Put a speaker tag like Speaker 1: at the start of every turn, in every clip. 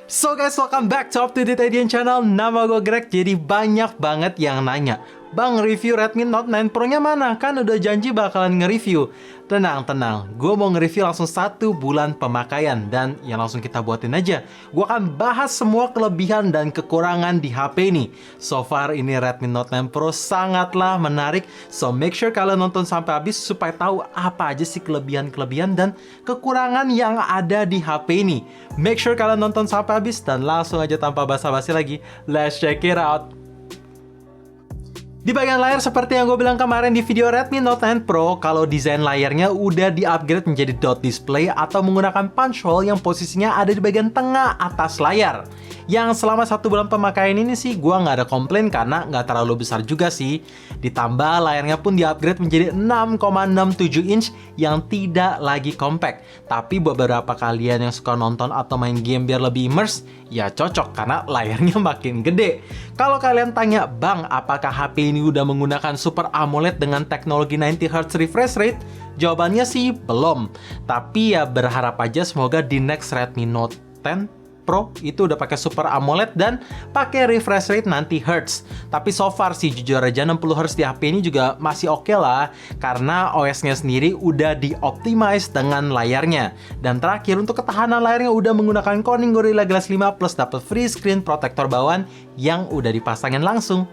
Speaker 1: So guys, welcome back to Up to Date IDN channel. Nama gue Greg. Jadi banyak banget yang nanya, Bang, review Redmi Note 9 Pro-nya mana? Kan udah janji bakalan nge-review. Tenang, gue mau nge-review langsung 1 bulan pemakaian. Dan ya langsung kita buatin aja. Gue akan bahas semua kelebihan dan kekurangan di HP ini. So far ini Redmi Note 9 Pro sangatlah menarik. So make sure kalian nonton sampai habis supaya tahu apa aja sih kelebihan-kelebihan dan kekurangan yang ada di HP ini. Make sure kalian nonton sampai habis dan langsung aja tanpa basa-basi lagi, let's check it out. Di bagian layar seperti yang gue bilang kemarin di video Redmi Note 9 Pro, kalau desain layarnya udah di-upgrade menjadi dot display atau menggunakan punch hole yang posisinya ada di bagian tengah atas layar. Yang selama 1 bulan pemakaian ini sih gue nggak ada komplain karena nggak terlalu besar juga sih. Ditambah layarnya pun di-upgrade menjadi 6,67 inch yang tidak lagi compact. Tapi buat beberapa kalian yang suka nonton atau main game biar lebih immerse, ya cocok karena layarnya makin gede. Kalau kalian tanya, Bang, apakah HP ini udah menggunakan Super AMOLED dengan teknologi 90Hz refresh rate? Jawabannya sih belum. Tapi ya berharap aja semoga di next Redmi Note 10 Pro itu udah pakai Super AMOLED dan pakai refresh rate 90Hz. Tapi so far sih jujur aja 60Hz di HP ini juga masih oke lah karena OS-nya sendiri udah di-optimize dengan layarnya. Dan terakhir untuk ketahanan layarnya udah menggunakan Corning Gorilla Glass 5 plus dapat free screen protector bawaan yang udah dipasangin langsung.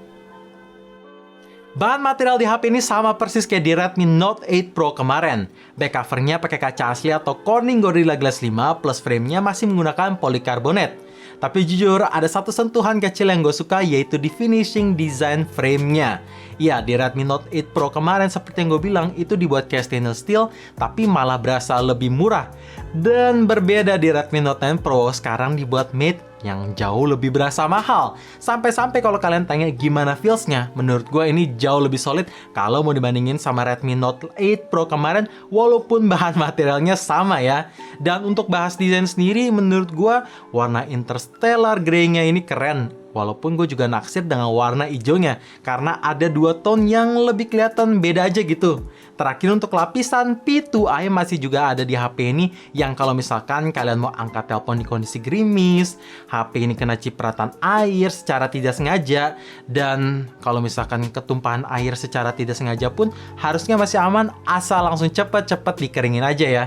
Speaker 1: Bahan material di HP ini sama persis kayak di Redmi Note 8 Pro kemarin. Back covernya pakai kaca asli atau Corning Gorilla Glass 5 plus framenya masih menggunakan polikarbonat. Tapi jujur, ada satu sentuhan kecil yang gue suka yaitu di finishing design framenya. Ya, di Redmi Note 8 Pro kemarin seperti yang gue bilang, itu dibuat kayak stainless steel, tapi malah berasa lebih murah. Dan berbeda di Redmi Note 9 Pro, sekarang dibuat matte yang jauh lebih berasa mahal. Sampai-sampai kalau kalian tanya gimana feels-nya, menurut gue ini jauh lebih solid kalau mau dibandingin sama Redmi Note 8 Pro kemarin, walaupun bahan materialnya sama ya. Dan untuk bahas desain sendiri, menurut gue warna interstellar grey-nya ini keren. Walaupun gue juga naksir dengan warna hijaunya, karena ada 2 tone yang lebih kelihatan beda aja gitu. Terakhir untuk lapisan P2i masih juga ada di HP ini, yang kalau misalkan kalian mau angkat telepon di kondisi gerimis, HP ini kena cipratan air secara tidak sengaja, dan kalau misalkan ketumpahan air secara tidak sengaja pun harusnya masih aman, asal langsung cepet-cepet dikeringin aja ya.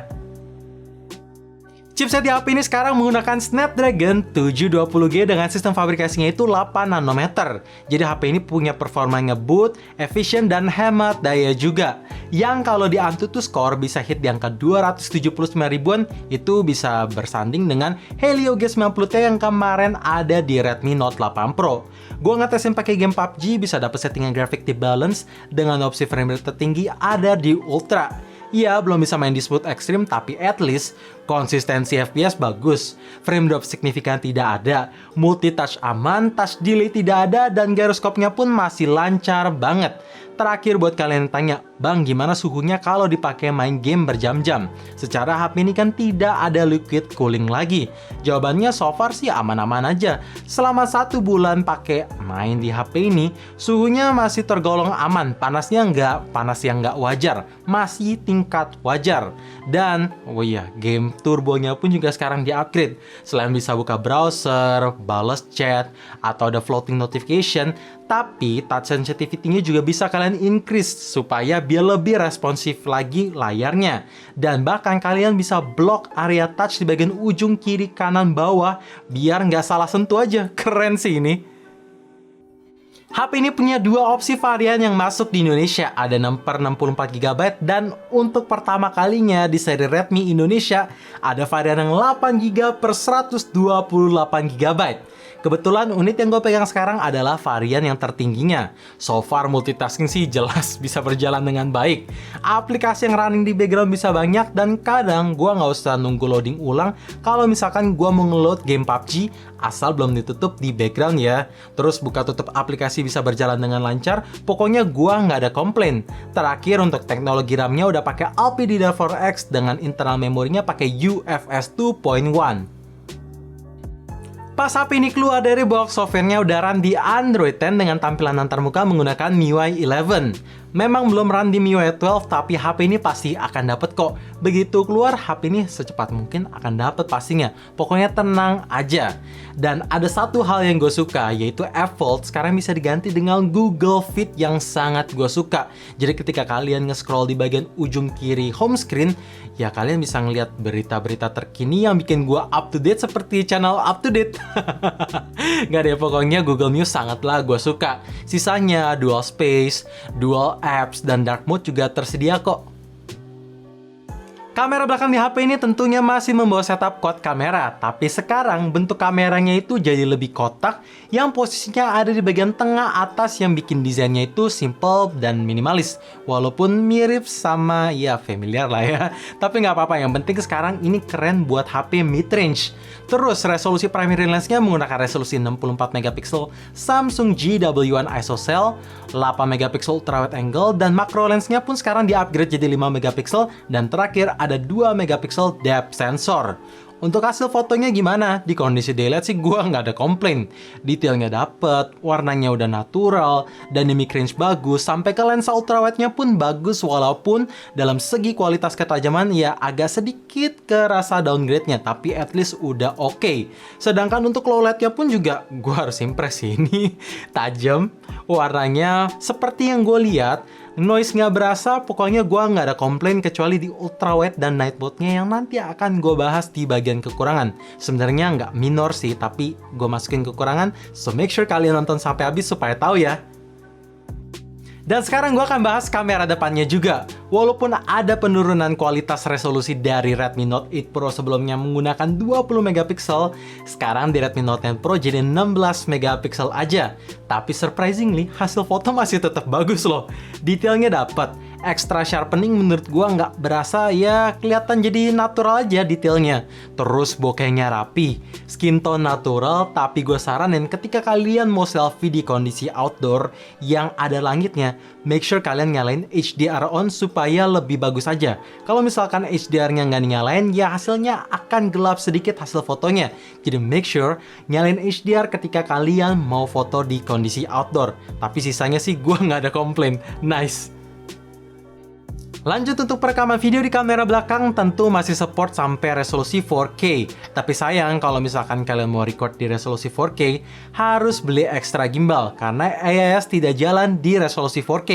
Speaker 1: Chipset di HP ini sekarang menggunakan Snapdragon 720G dengan sistem fabrikasinya itu 8 nanometer. Jadi HP ini punya performa ngebut, efisien, dan hemat daya juga. Yang kalau di AnTuTu score bisa hit di angka 279 ribuan, itu bisa bersanding dengan Helio G90T yang kemarin ada di Redmi Note 8 Pro. Gue ngetesin pakai game PUBG, bisa dapet settingan grafik di balance dengan opsi frame rate tertinggi ada di Ultra. Ya, belum bisa main di smooth ekstrim, tapi at least konsistensi FPS bagus. Frame drop signifikan tidak ada, multitouch aman, touch delay tidak ada, dan gyroskopnya pun masih lancar banget. Terakhir buat kalian yang tanya, Bang, gimana suhunya kalau dipakai main game berjam-jam? Secara HP ini kan tidak ada liquid cooling lagi. Jawabannya so far sih aman-aman aja. Selama 1 bulan pakai main di HP ini, suhunya masih tergolong aman. Panasnya nggak panas yang nggak wajar, masih tingkat wajar. Dan, oh iya, game turbonya pun juga sekarang di-upgrade. Selain bisa buka browser, balas chat, atau ada floating notification, tapi touch sensitivity-nya juga bisa kalian increase supaya biar lebih responsif lagi layarnya. Dan bahkan kalian bisa block area touch di bagian ujung kiri kanan bawah biar nggak salah sentuh aja. Keren sih ini. HP ini punya 2 opsi varian yang masuk di Indonesia, ada 6/64GB dan untuk pertama kalinya di seri Redmi Indonesia ada varian yang 8GB per 128GB. Kebetulan unit yang gue pegang sekarang adalah varian yang tertingginya. So far multitasking sih jelas bisa berjalan dengan baik. Aplikasi yang running di background bisa banyak dan kadang gue nggak usah nunggu loading ulang kalau misalkan gue mau ngeload game PUBG asal belum ditutup di background ya. Terus buka tutup aplikasi bisa berjalan dengan lancar. Pokoknya gue nggak ada komplain. Terakhir untuk teknologi RAM-nya udah pakai LPDDR4X dengan internal memorinya pakai UFS 2.1. Pas HP ini keluar dari box, softwarenya udah run di Android 10 dengan tampilan antarmuka menggunakan MIUI 11. Memang belum run di MIUI 12, tapi HP ini pasti akan dapat kok. Begitu keluar, HP ini secepat mungkin akan dapat pastinya. Pokoknya tenang aja. Dan ada satu hal yang gue suka, yaitu F Fold sekarang bisa diganti dengan Google Fit yang sangat gue suka. Jadi ketika kalian nge-scroll di bagian ujung kiri home screen, ya kalian bisa ngeliat berita-berita terkini yang bikin gue up to date seperti channel up to date. Gak deh, pokoknya Google News sangatlah gue suka. Sisanya dual space, dual apps, dan dark mode juga tersedia kok. Kamera belakang di HP ini tentunya masih membawa setup quad kamera, tapi sekarang bentuk kameranya itu jadi lebih kotak yang posisinya ada di bagian tengah atas yang bikin desainnya itu simple dan minimalis. Walaupun mirip sama ya familiar lah ya, tapi nggak apa-apa, yang penting sekarang ini keren buat HP mid-range. Terus resolusi primary lensnya menggunakan resolusi 64 megapiksel Samsung GW1 ISOCELL, 8 megapiksel ultrawide angle, dan makro lensnya pun sekarang di-upgrade jadi 5 megapiksel, dan terakhir ada 2 megapiksel depth sensor. Untuk hasil fotonya gimana? Di kondisi daylight sih gua nggak ada komplain. Detailnya dapet, warnanya udah natural, dynamic range bagus, sampai ke lensa ultrawide-nya pun bagus, walaupun dalam segi kualitas ketajaman ya agak sedikit kerasa downgrade-nya, tapi at least udah oke. Sedangkan untuk low light-nya pun juga gua harus impress sih, ini tajam, warnanya seperti yang gue lihat. Noise nggak berasa, pokoknya gue nggak ada komplain kecuali di ultrawide dan night mode-nya yang nanti akan gue bahas di bagian kekurangan. Sebenarnya nggak minor sih, tapi gue masukin kekurangan, so make sure kalian nonton sampai habis supaya tahu ya. Dan sekarang gue akan bahas kamera depannya juga. Walaupun ada penurunan kualitas resolusi dari Redmi Note 8 Pro sebelumnya menggunakan 20 megapiksel, sekarang di Redmi Note 10 Pro jadi 16 megapiksel aja. Tapi surprisingly, hasil foto masih tetap bagus loh. Detailnya dapat. Extra sharpening menurut gua nggak berasa, ya kelihatan jadi natural aja detailnya. Terus bokehnya rapi, skin tone natural, tapi gue saranin ketika kalian mau selfie di kondisi outdoor yang ada langitnya, make sure kalian nyalain HDR on supaya lebih bagus aja. Kalau misalkan HDR-nya nggak nyalain, ya hasilnya akan gelap sedikit hasil fotonya. Jadi make sure nyalain HDR ketika kalian mau foto di kondisi outdoor. Tapi sisanya sih gua nggak ada komplain. Nice. Lanjut untuk perekaman video di kamera belakang, tentu masih support sampai resolusi 4K. Tapi sayang kalau misalkan kalian mau record di resolusi 4K, harus beli extra gimbal karena AIS tidak jalan di resolusi 4K.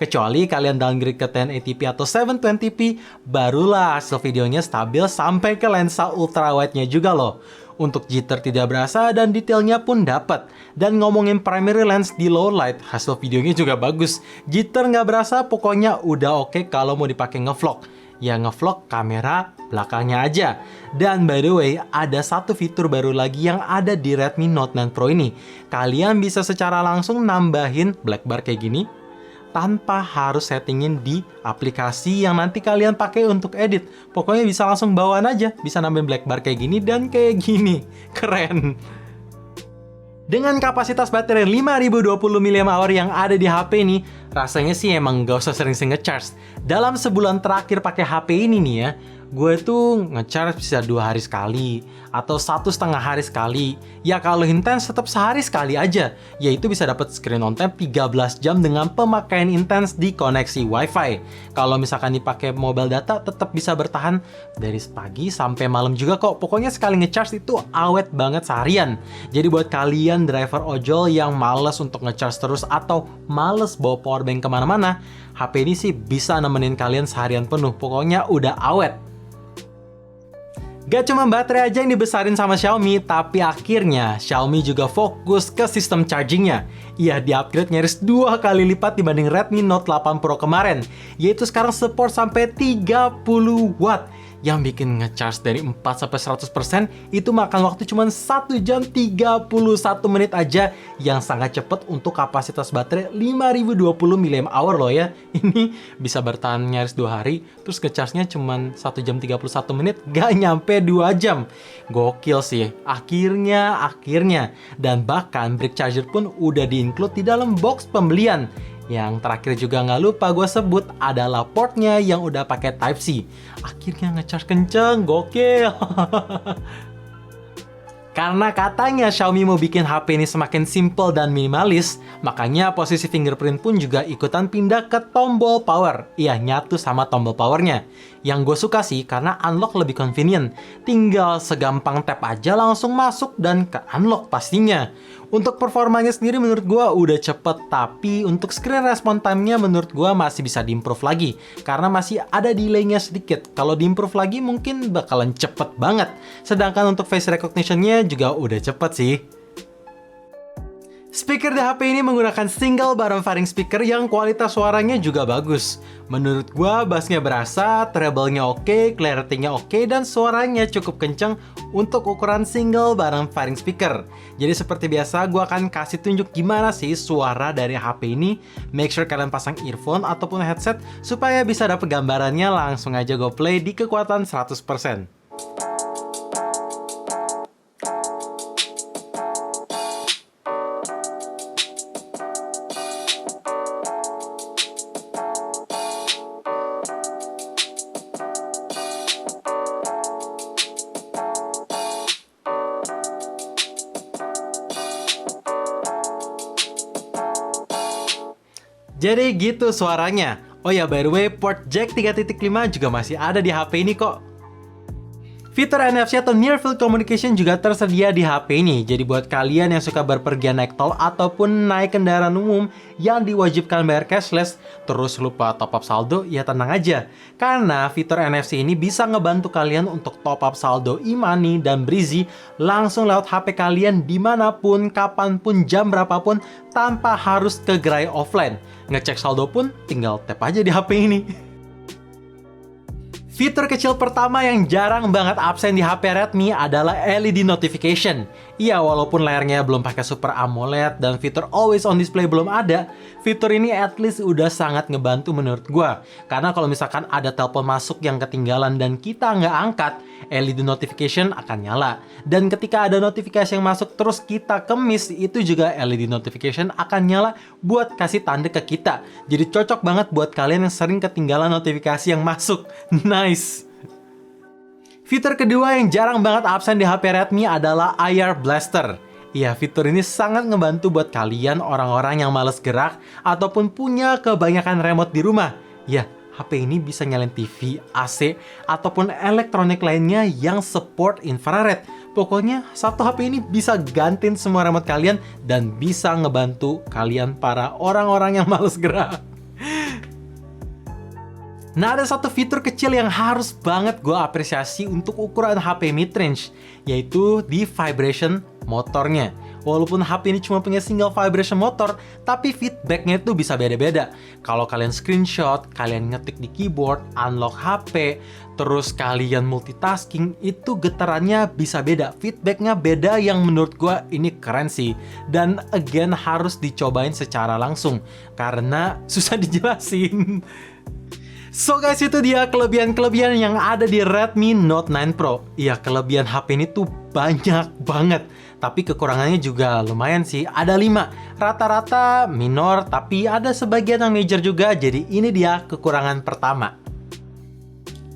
Speaker 1: Kecuali kalian downgrade ke 1080p atau 720p, barulah hasil videonya stabil sampai ke lensa ultrawide-nya juga loh. Untuk jitter tidak berasa dan detailnya pun dapat. Dan ngomongin primary lens di low light, hasil videonya juga bagus. Jitter nggak berasa, pokoknya udah oke kalau mau dipakai ngevlog. Ya ngevlog kamera belakangnya aja. Dan by the way, ada satu fitur baru lagi yang ada di Redmi Note 9 Pro ini. Kalian bisa secara langsung nambahin black bar kayak gini, tanpa harus settingin di aplikasi yang nanti kalian pakai untuk edit. Pokoknya bisa langsung bawaan aja, bisa nambahin black bar kayak gini dan kayak gini. Keren. Dengan kapasitas baterai 5020 mAh yang ada di HP ini, rasanya sih emang gak usah sering-sering nge-charge. Dalam sebulan terakhir pakai HP ini nih ya, gue tuh nge-charge bisa 2 hari sekali atau 1,5 hari sekali. Ya kalau intens tetap sehari sekali aja, yaitu bisa dapat screen on time 13 jam dengan pemakaian intens di koneksi WiFi. Kalau misalkan dipakai mobile data tetap bisa bertahan dari pagi sampai malam juga kok. Pokoknya sekali nge-charge itu awet banget seharian. Jadi buat kalian driver ojol yang males untuk nge-charge terus atau males bawa powerbank kemana-mana, HP ini sih bisa nemenin kalian seharian penuh. Pokoknya udah awet. Gak cuma baterai aja yang dibesarin sama Xiaomi, tapi akhirnya Xiaomi juga fokus ke sistem chargingnya. Ia di-upgrade nyaris 2 kali lipat dibanding Redmi Note 8 Pro kemarin, yaitu sekarang support sampai 30 watt. Yang bikin ngecharge dari 4-100% itu makan waktu cuma 1 jam 31 menit aja, yang sangat cepat untuk kapasitas baterai 5020 mAh loh ya. Ini bisa bertahan nyaris 2 hari, terus ngecharge-nya cuma 1 jam 31 menit, gak nyampe 2 jam. Gokil sih, akhirnya. Dan bahkan brick charger pun udah di-include di dalam box pembelian. Yang terakhir juga nggak lupa gue sebut adalah portnya yang udah pakai Type-C. Akhirnya ngecharge kenceng, gokil. Karena katanya Xiaomi mau bikin HP ini semakin simple dan minimalis, makanya posisi fingerprint pun juga ikutan pindah ke tombol power. Iya, nyatu sama tombol powernya. Yang gue suka sih karena unlock lebih convenient. Tinggal segampang tap aja langsung masuk dan ke unlock pastinya. Untuk performanya sendiri menurut gue udah cepet, tapi untuk screen response time-nya menurut gue masih bisa diimprove lagi. Karena masih ada delay-nya sedikit. Kalau diimprove lagi mungkin bakalan cepet banget. Sedangkan untuk face recognition-nya juga udah cepet sih. Speaker di HP ini menggunakan single bottom pharing speaker yang kualitas suaranya juga bagus. Menurut gua bassnya berasa, treble-nya oke, clarity-nya oke, dan suaranya cukup kenceng untuk ukuran single bottom pharing speaker. Jadi seperti biasa gua akan kasih tunjuk gimana sih suara dari HP ini. Make sure kalian pasang earphone ataupun headset supaya bisa dapet gambarannya. Langsung aja gua play di kekuatan 100%. Jadi gitu suaranya. Oh ya, by the way, port jack 3.5 juga masih ada di HP ini kok. Fitur NFC atau Near Field Communication juga tersedia di HP ini. Jadi buat kalian yang suka berpergian naik tol ataupun naik kendaraan umum yang diwajibkan bayar cashless, terus lupa top up saldo, ya tenang aja. Karena fitur NFC ini bisa ngebantu kalian untuk top up saldo e-money dan Breezy langsung lewat HP kalian dimanapun, kapanpun, jam berapapun, tanpa harus ke gerai offline. Ngecek saldo pun tinggal tap aja di HP ini. Fitur kecil pertama yang jarang banget absen di HP Redmi adalah LED notification. Iya, walaupun layarnya belum pakai Super AMOLED dan fitur Always On Display belum ada, fitur ini at least udah sangat ngebantu menurut gua. Karena kalau misalkan ada telepon masuk yang ketinggalan dan kita nggak angkat, LED notification akan nyala. Dan ketika ada notifikasi yang masuk terus kita kemis, itu juga LED notification akan nyala buat kasih tanda ke kita. Jadi cocok banget buat kalian yang sering ketinggalan notifikasi yang masuk. Nice! Fitur kedua yang jarang banget absen di HP Redmi adalah IR Blaster. Iya, fitur ini sangat ngebantu buat kalian orang-orang yang males gerak ataupun punya kebanyakan remote di rumah. Ya, HP ini bisa nyalain TV, AC, ataupun elektronik lainnya yang support infrared. Pokoknya, satu HP ini bisa gantiin semua remote kalian dan bisa ngebantu kalian para orang-orang yang males gerak. Nah, ada satu fitur kecil yang harus banget gue apresiasi untuk ukuran HP mid-range, yaitu di vibration motornya. Walaupun HP ini cuma punya single vibration motor, tapi feedbacknya itu bisa beda-beda. Kalau kalian screenshot, kalian ngetik di keyboard, unlock HP, terus kalian multitasking, itu getarannya bisa beda. Feedbacknya beda yang menurut gue ini keren sih. Dan again harus dicobain secara langsung, karena susah dijelasin. So guys, itu dia kelebihan-kelebihan yang ada di Redmi Note 9 Pro. Iya, kelebihan HP ini tuh banyak banget. Tapi kekurangannya juga lumayan sih, ada 5. Rata-rata minor, tapi ada sebagian yang major juga. Jadi ini dia kekurangan pertama.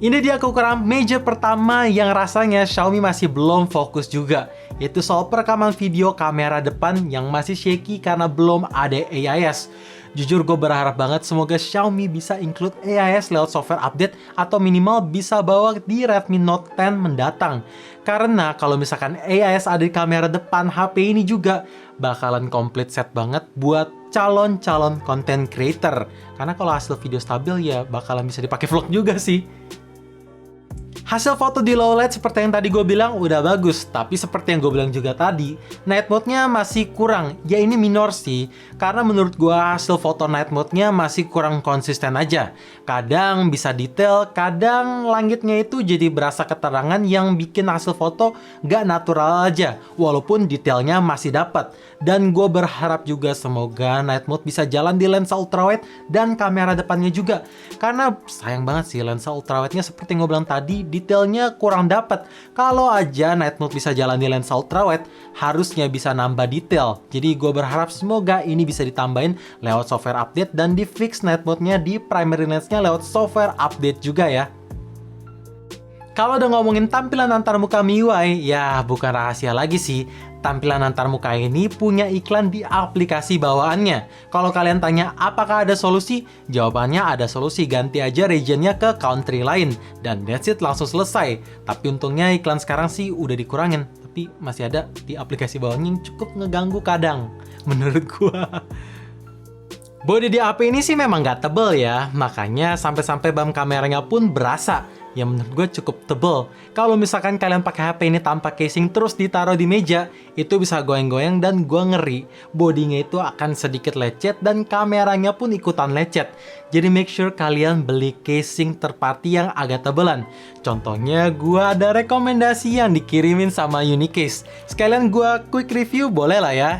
Speaker 1: Ini dia kekurangan major pertama yang rasanya Xiaomi masih belum fokus juga. Yaitu soal perekaman video kamera depan yang masih shaky karena belum ada AIS. Jujur gue berharap banget semoga Xiaomi bisa include AIS lewat software update atau minimal bisa bawa di Redmi Note 10 mendatang. Karena kalau misalkan AIS ada di kamera depan HP ini juga bakalan komplit set banget buat calon-calon content creator. Karena kalau hasil video stabil ya bakalan bisa dipakai vlog juga sih. Hasil foto di low light seperti yang tadi gue bilang udah bagus, tapi seperti yang gue bilang juga tadi, night mode-nya masih kurang. Ya ini minor sih, karena menurut gue hasil foto night mode-nya masih kurang konsisten aja. Kadang bisa detail, kadang langitnya itu jadi berasa keterangan yang bikin hasil foto gak natural aja, walaupun detailnya masih dapat. Dan gue berharap juga semoga night mode bisa jalan di lensa ultrawide dan kamera depannya juga. Karena sayang banget sih lensa ultrawide-nya seperti yang gue bilang tadi, detailnya kurang dapat. Kalau aja night mode bisa jalan di lensa ultrawide, harusnya bisa nambah detail. Jadi gue berharap semoga ini bisa ditambahin lewat software update dan di fix night mode-nya di primary lens-nya lewat software update juga ya. Kalau udah ngomongin tampilan antarmuka MIUI, ya bukan rahasia lagi sih. Tampilan antarmuka ini punya iklan di aplikasi bawaannya. Kalau kalian tanya apakah ada solusi? Jawabannya ada solusi, ganti aja regionnya ke country lain. Dan that's it, langsung selesai. Tapi untungnya iklan sekarang sih udah dikurangin. Tapi masih ada di aplikasi bawaannya yang cukup ngeganggu kadang, menurut gua. Bodi di HP ini sih memang nggak tebel ya, makanya sampai-sampai BAM kameranya pun berasa. Ya menurut gue cukup tebel. Kalau misalkan kalian pakai HP ini tanpa casing terus ditaruh di meja, itu bisa goyang-goyang dan gue ngeri. Bodinya itu akan sedikit lecet dan kameranya pun ikutan lecet. Jadi make sure kalian beli casing third party yang agak tebelan. Contohnya gue ada rekomendasi yang dikirimin sama Unicase. Sekalian gue quick review boleh lah ya.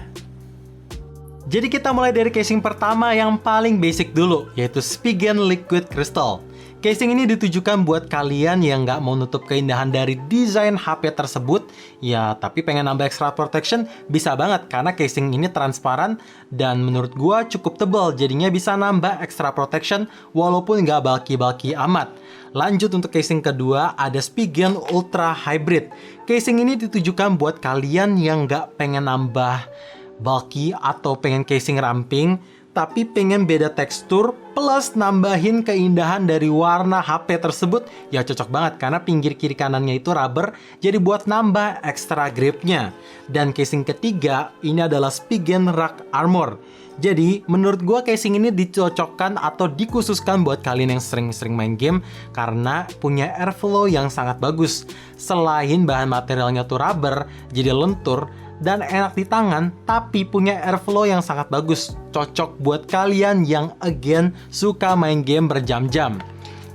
Speaker 1: Jadi kita mulai dari casing pertama yang paling basic dulu, yaitu Spigen Liquid Crystal. Casing ini ditujukan buat kalian yang nggak mau nutup keindahan dari desain HP tersebut, ya tapi pengen nambah extra protection, bisa banget karena casing ini transparan dan menurut gua cukup tebal, jadinya bisa nambah extra protection walaupun nggak bulky-bulky amat. Lanjut untuk casing kedua, ada Spigen Ultra Hybrid. Casing ini ditujukan buat kalian yang nggak pengen nambah bulky atau pengen casing ramping, tapi pengen beda tekstur plus nambahin keindahan dari warna HP tersebut, ya cocok banget karena pinggir kiri kanannya itu rubber, jadi buat nambah extra gripnya. Dan casing ketiga ini adalah Spigen Rock Armor. Jadi menurut gua casing ini dicocokkan atau dikhususkan buat kalian yang sering-sering main game karena punya airflow yang sangat bagus. Selain bahan materialnya tuh rubber, jadi lentur dan enak di tangan, tapi punya airflow yang sangat bagus. Cocok buat kalian yang again suka main game berjam-jam.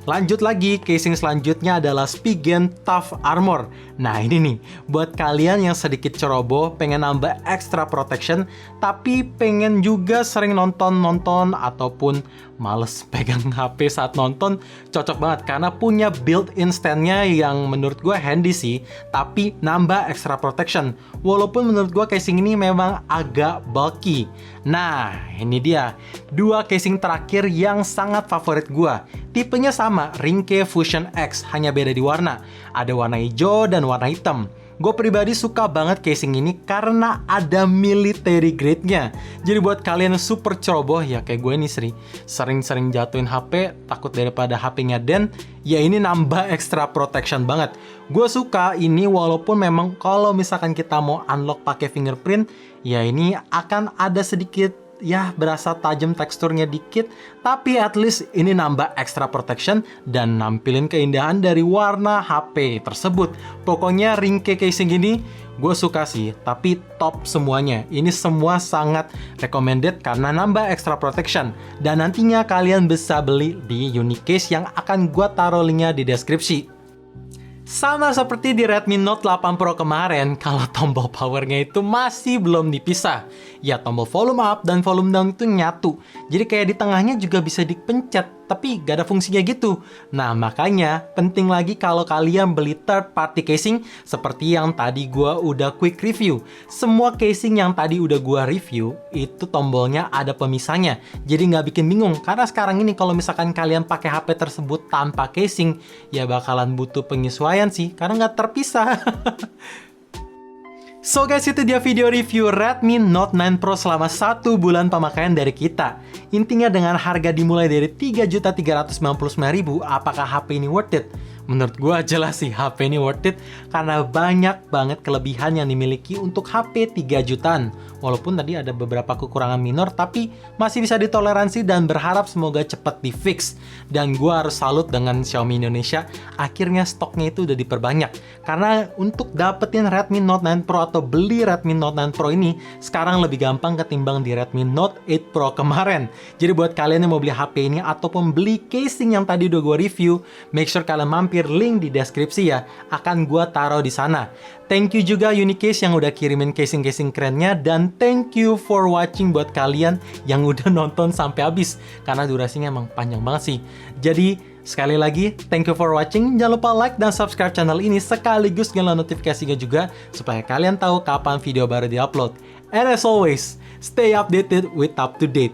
Speaker 1: Lanjut lagi, casing selanjutnya adalah Spigen Tough Armor. Nah ini nih, buat kalian yang sedikit ceroboh, pengen nambah extra protection, tapi pengen juga sering nonton ataupun males pegang HP saat nonton, cocok banget karena punya built-in stand-nya yang menurut gue handy sih, tapi nambah extra protection. Walaupun menurut gue casing ini memang agak bulky. Nah, ini dia, dua casing terakhir yang sangat favorit gue. Tipenya sama, Ringke Fusion X, hanya beda di warna. Ada warna hijau dan warna hitam. Gue pribadi suka banget casing ini karena ada military grade-nya. Jadi buat kalian yang super ceroboh, ya kayak gue nih sering-sering jatuhin HP, takut daripada HP-nya den, ya ini nambah extra protection banget. Gue suka ini walaupun memang kalau misalkan kita mau unlock pakai fingerprint, ya ini akan ada sedikit ya berasa tajam teksturnya dikit, tapi at least ini nambah extra protection dan nampilin keindahan dari warna HP tersebut. Pokoknya Ringke casing ini gue suka sih, tapi top semuanya. Ini semua sangat recommended karena nambah extra protection. Dan nantinya kalian bisa beli di Unicase yang akan gue taruh linknya di deskripsi. Sama seperti di Redmi Note 8 Pro kemarin, kalau tombol powernya itu masih belum dipisah. Ya tombol volume up dan volume down itu nyatu. Jadi kayak di tengahnya juga bisa dipencet, tapi gak ada fungsinya gitu. Nah makanya penting lagi kalau kalian beli third party casing seperti yang tadi gua udah quick review. Semua casing yang tadi udah gua review itu tombolnya ada pemisahnya. Jadi nggak bikin bingung karena sekarang ini kalau misalkan kalian pakai HP tersebut tanpa casing, ya bakalan butuh penyesuaian sih karena nggak terpisah. So guys, itu dia video review Redmi Note 9 Pro selama 1 bulan pemakaian dari kita. Intinya dengan harga dimulai dari 3.399.000, apakah HP ini worth it? Menurut gue jelas sih HP ini worth it karena banyak banget kelebihan yang dimiliki untuk HP 3 jutaan. Walaupun tadi ada beberapa kekurangan minor, tapi masih bisa ditoleransi dan berharap semoga cepat di fix. Dan gue harus salut dengan Xiaomi Indonesia, akhirnya stoknya itu udah diperbanyak. Karena untuk dapetin Redmi Note 9 Pro atau beli Redmi Note 9 Pro ini sekarang lebih gampang ketimbang di Redmi Note 8 Pro kemarin. Jadi buat kalian yang mau beli HP ini ataupun beli casing yang tadi udah gue review, make sure kalian mampir link di deskripsi ya, akan gue taruh di sana. Thank you juga Unicase yang udah kirimin casing-casing kerennya, dan thank you for watching buat kalian yang udah nonton sampai habis karena durasinya emang panjang banget sih. Jadi sekali lagi, thank you for watching. Jangan lupa like dan subscribe channel ini sekaligus nyalain notifikasinya juga supaya kalian tahu kapan video baru diupload. And as always, stay updated with up to date.